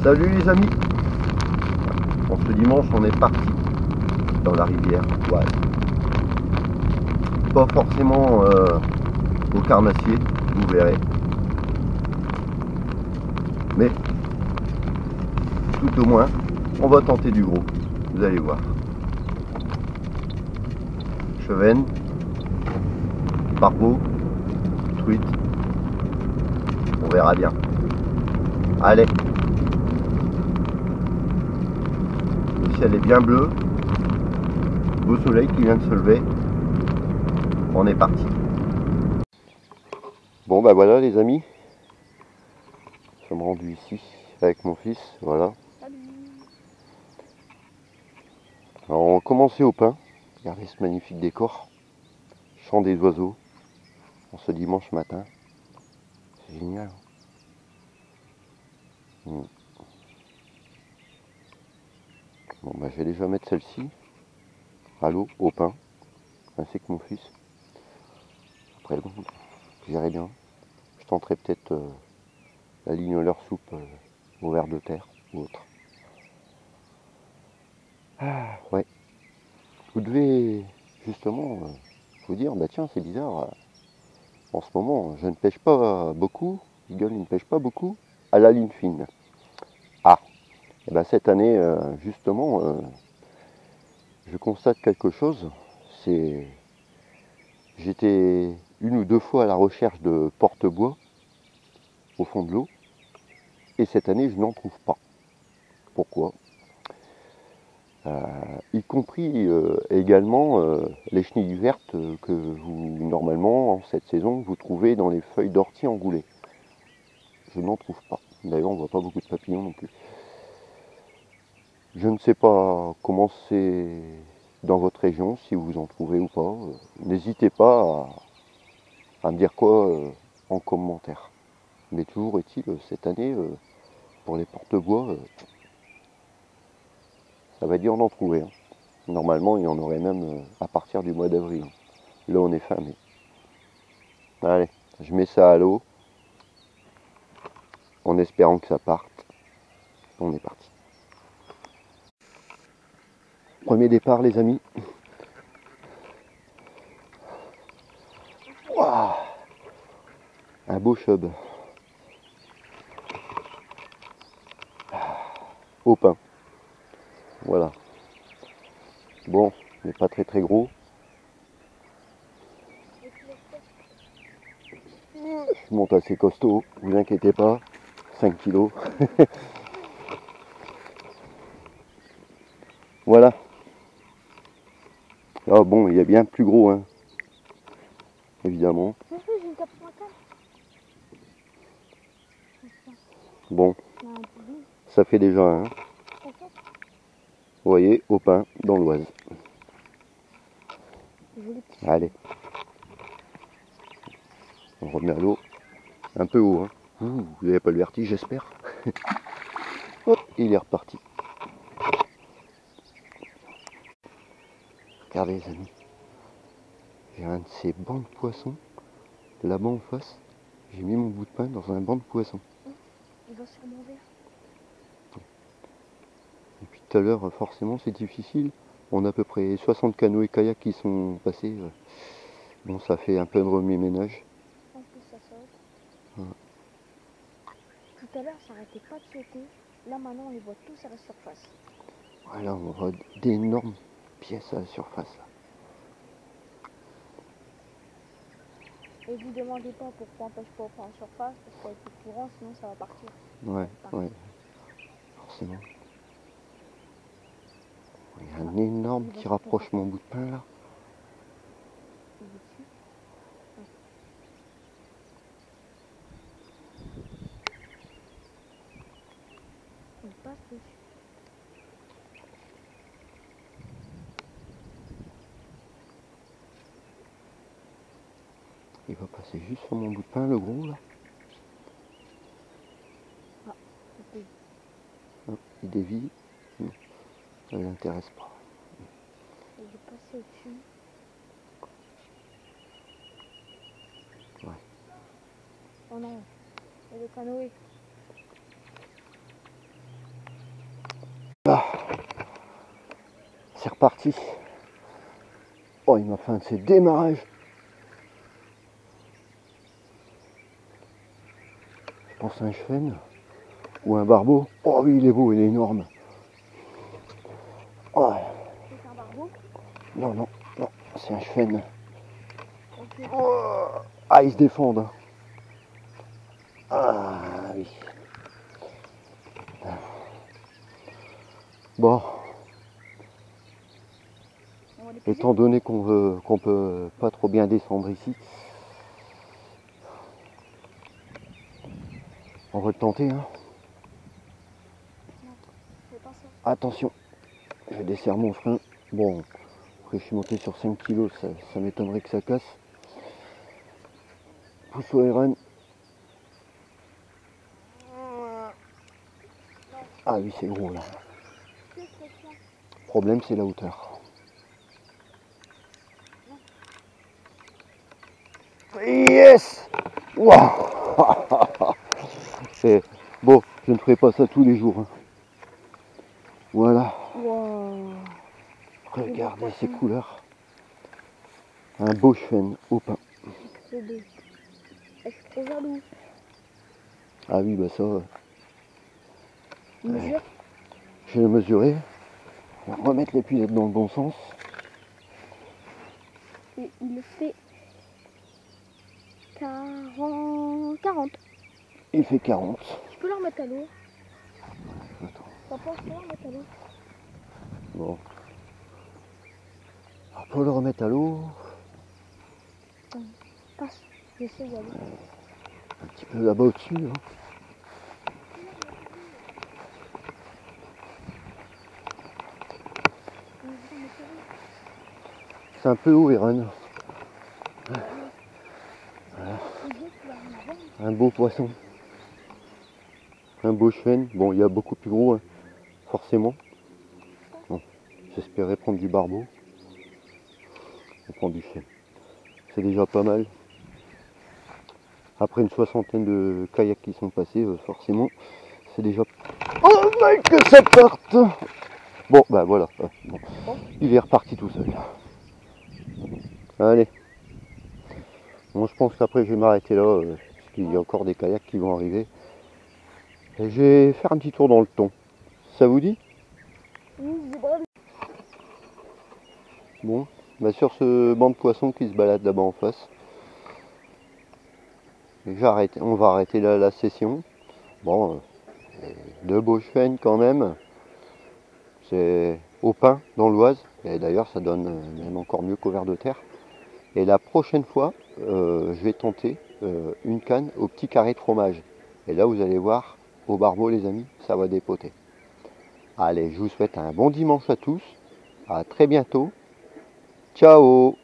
Salut les amis. Bon, ce dimanche on est parti dans la rivière. Ouais. Pas forcément au carnassier, vous verrez. Mais tout au moins on va tenter du gros. Vous allez voir. Chevenne, barbeau, truite. On verra bien. Allez. Le ciel est bien bleu. Beau soleil qui vient de se lever. On est parti. Bon bah voilà les amis. Je suis rendu ici avec mon fils. Voilà. Salut. Alors on va commencer au pain. Regardez ce magnifique décor. Chant des oiseaux. En ce dimanche matin. C'est génial. Bon bah je vais déjà mettre celle-ci à l'eau, au pain, ainsi que mon fils. Après bon, j'irai bien. Je tenterai peut-être la ligne leur soupe au ver de terre ou autre. Ah ouais. Vous devez justement vous dire, bah tiens c'est bizarre, en ce moment je ne pêche pas beaucoup, Eagle ne pêche pas beaucoup à la ligne fine. Ah, et ben cette année justement je constate quelque chose, c'est j'étais une ou deux fois à la recherche de porte-bois au fond de l'eau, et cette année je n'en trouve pas. Pourquoi ? Y compris également les chenilles vertes que vous, normalement, en cette saison, vous trouvez dans les feuilles d'ortie engoulées. Je n'en trouve pas. D'ailleurs, on ne voit pas beaucoup de papillons non plus. Je ne sais pas comment c'est dans votre région, si vous en trouvez ou pas. N'hésitez pas à me dire quoi en commentaire. Mais toujours est-il, cette année, pour les porte-bois, ça va être dur d'en trouver. Hein. Normalement, il y en aurait même à partir du mois d'avril. Là, on est fin mai. Allez, je mets ça à l'eau, en espérant que ça parte. On est parti. Premier départ, les amis. Wow, un beau chub. Au pain. Voilà. Bon, mais pas très gros. Je monte assez costaud, vous inquiétez pas. 5 kilos. Voilà. Ah bon, il y a bien plus gros, hein. Évidemment. Bon, ça fait déjà un. Vous voyez, au pain, dans l'Oise. Allez. On remet à l'eau. Un peu haut, hein. Vous n'avez pas le vertige, j'espère. Hop, il est reparti. Regardez les amis. J'ai un de ces bancs de poissons. Là-bas en face, j'ai mis mon bout de pain dans un banc de poissons. Il va sûrement vert. Et puis tout à l'heure, forcément, c'est difficile. On a à peu près 60 canoës et kayaks qui sont passés. Bon, ça fait un peu de remue-ménage. En plus, ça saute. Ouais. Tout à l'heure, ça arrêtait pas de sauter. Là, maintenant, on les voit tous à la surface. Voilà, on voit d'énormes pièces à la surface. Là. Et vous demandez pas pourquoi on pêche pas au pain en surface, parce qu'avec le courant, sinon ça va partir. Ouais, ouais, forcément. Il y a un énorme qui rapproche mon bout de pain là. Il est dessus. Ouais. Il passe dessus. Il va passer juste sur mon bout de pain, le gros là. Ah, c'était. Il dévie. Non, ça ne l'intéresse pas. Il est passé au-dessus. Ouais. Oh non, et le canoë. Là, c'est reparti. Oh, il m'a fait un de ses démarrages. Je pense à un chêne ou un barbeau. Oh oui, il est beau, il est énorme. Oh, C'est un barbeau. non, non, non, c'est un chêne. Ok. Oh, ah, ils se défendent. Ah oui. Bon, On va les poser. étant donné qu'on peut pas trop bien descendre ici, on va le tenter. Hein. Non, c'est pas ça. Attention, je desserre mon frein. Bon, après je suis monté sur 5 kg, ça m'étonnerait que ça casse. Pousse au run. Ah oui, c'est gros là. Qu'est-ce que c'est ça? Le problème, c'est la hauteur. Yes! Wow. C'est bon, je ne ferai pas ça tous les jours. Hein. Voilà. Wow. Regardez ces couleurs. Un beau chêne au pin. C'est beau. Je suis trop jaloux. Ah oui, bah ça, Mesure. je vais le mesurer. On va remettre l'épuisette dans le bon sens. Et il fait 40. Il fait 40. Je peux le remettre à l'eau. Attends. Papa, je peux le remettre à l'eau. Bon. Alors pour le remettre à l'eau, Passe. J'essaie d'y aller. un petit peu là-bas au-dessus. Hein. C'est un peu haut, Eren. Voilà. Un beau poisson. Un beau chêne. Bon, il y a beaucoup plus gros, hein, forcément. Bon, j'espérais prendre du barbeau. On prend du chêne. C'est déjà pas mal. Après une soixantaine de kayaks qui sont passés, forcément, c'est déjà... Oh mec, que ça parte! Bon, bah voilà. Bon. Il est reparti tout seul. Allez. Bon, je pense qu'après je vais m'arrêter là, parce qu'il y a encore des kayaks qui vont arriver. Et je vais faire un petit tour dans le thon. Ça vous dit? Bon, bah sur ce banc de poissons qui se balade là-bas en face. On va arrêter la session. Bon, deux beaux chênes quand même. C'est au pin dans l'Oise. Et d'ailleurs ça donne même encore mieux qu'au ver de terre. Et la prochaine fois, je vais tenter une canne au petit carré de fromage. Et là vous allez voir, au barbeau les amis, ça va dépoter. Allez, je vous souhaite un bon dimanche à tous. À très bientôt. Ciao!